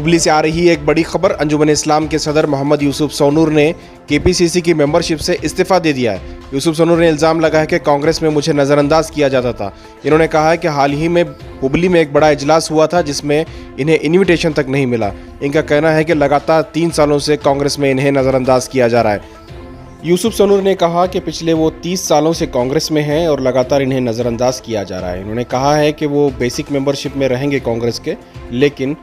हुबली से आ रही एक बड़ी खबर। अंजुमन इस्लाम के सदर मोहम्मद यूसुफ सोनूर ने केपीसीसी की मेंबरशिप से इस्तीफा दे दिया है। यूसुफ सोनूर ने इल्ज़ाम लगाया कि कांग्रेस में मुझे नज़रअंदाज किया जाता था। इन्होंने कहा है कि हाल ही में हुबली में एक बड़ा इजलास हुआ था जिसमें इन्हें इन्विटेशन तक नहीं मिला। इनका कहना है कि लगातार 3 सालों से कांग्रेस में इन्हें नज़रअंदाज किया जा रहा है। यूसुफ सोनूर ने कहा कि पिछले वो 30 सालों से कांग्रेस में हैं और लगातार इन्हें नज़रअंदाज किया जा रहा है। इन्होंने कहा है कि वो बेसिक मेंबरशिप में रहेंगे कांग्रेस के, लेकिन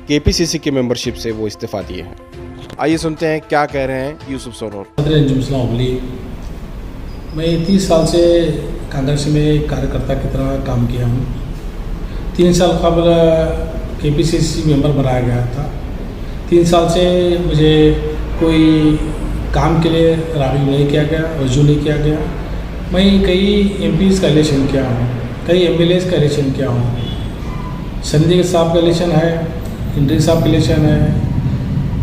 केपीसीसी की मेंबरशिप से वो इस्तीफा दिए हैं। आइए सुनते हैं क्या कह रहे हैं यूसुफ सोनूर। हुबली मैं 30 साल से कांग्रेस में कार्यकर्ता की तरह काम किया हूँ। 3 साल कबल केपीसीसी मेंबर बनाया गया था। 3 साल से मुझे कोई काम के लिए राबिंग नहीं किया गया, रजू नहीं किया गया। मैं कई एमपीज़ का इलेक्शन किया हूँ, कई एमएलएज़ का इलेक्शन किया हूँ। संदीप साहब का इलेक्शन है, इंद्री साहब का इलेक्शन है,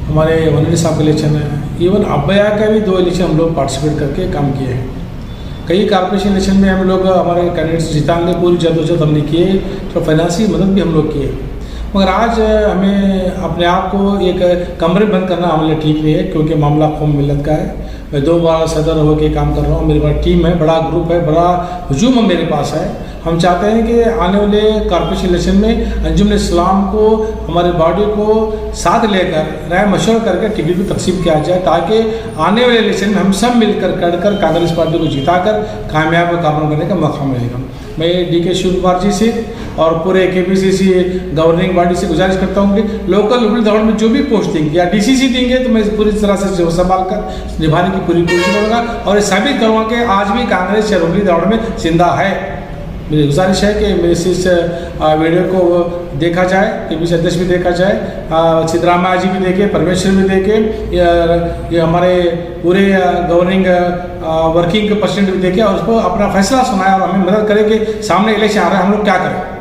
हमारे वनरी साहब का इलेक्शन है, इवन अब्बया का भी 2 इलेक्शन हम लोग पार्टिसिपेट करके काम किए हैं। कई कॉर्पोरेशन इलेक्शन में हम लोग हमारे कैंडिडेट्स जिताने पूरी जद्दोजहद हमने किए, तो फाइनेंशियल मदद भी हम लोग किए। मगर आज हमें अपने आप को एक कमरे बंद करना हमारे लिए ठीक नहीं है, क्योंकि मामला कौम मिलत का है। मैं 2 बार सदर होकर काम कर रहा हूँ, मेरे पास टीम है, बड़ा ग्रुप है, बड़ा हजूम मेरे पास है। हम चाहते हैं कि आने वाले कॉर्पोरेशन इलेक्शन में अंजुमन इस्लाम को, हमारे बॉडी को साथ लेकर राय मशवरा करके टिकट भी तकसीम किया जाए, ताकि आने वाले इलेक्शन में हम सब मिलकर कर कांग्रेस पार्टी को जिताकर कामयाब काम करने का मौका मिलेगा। मैं डीके शिव कुमार जी से और पूरे केपीसीसी गवर्निंग बॉडी से गुजारिश करता हूँ कि लोकल हुबली दौड़ में जो भी पोस्ट देंगे या डीसीसी देंगे तो मैं पूरी तरह से संभाल कर निभाने की पूरी कोशिश करूँगा और ये साबित करूँगा कि आज भी कांग्रेस हुबली दौड़ में जिंदा है। मेरी गुजारिश है कि मेरे इस वीडियो को देखा जाए, केपीसी अध्यक्ष भी देखा जाए, सिद्धरामैया जी भी देखे, परमेश्वर भी देखे, ये हमारे पूरे गवर्निंग वर्किंग प्रेसिडेंट भी देखे और उसको अपना फैसला सुनाए और हमें मदद करें कि सामने इलेक्शन आ रहा है, हम लोग क्या करें।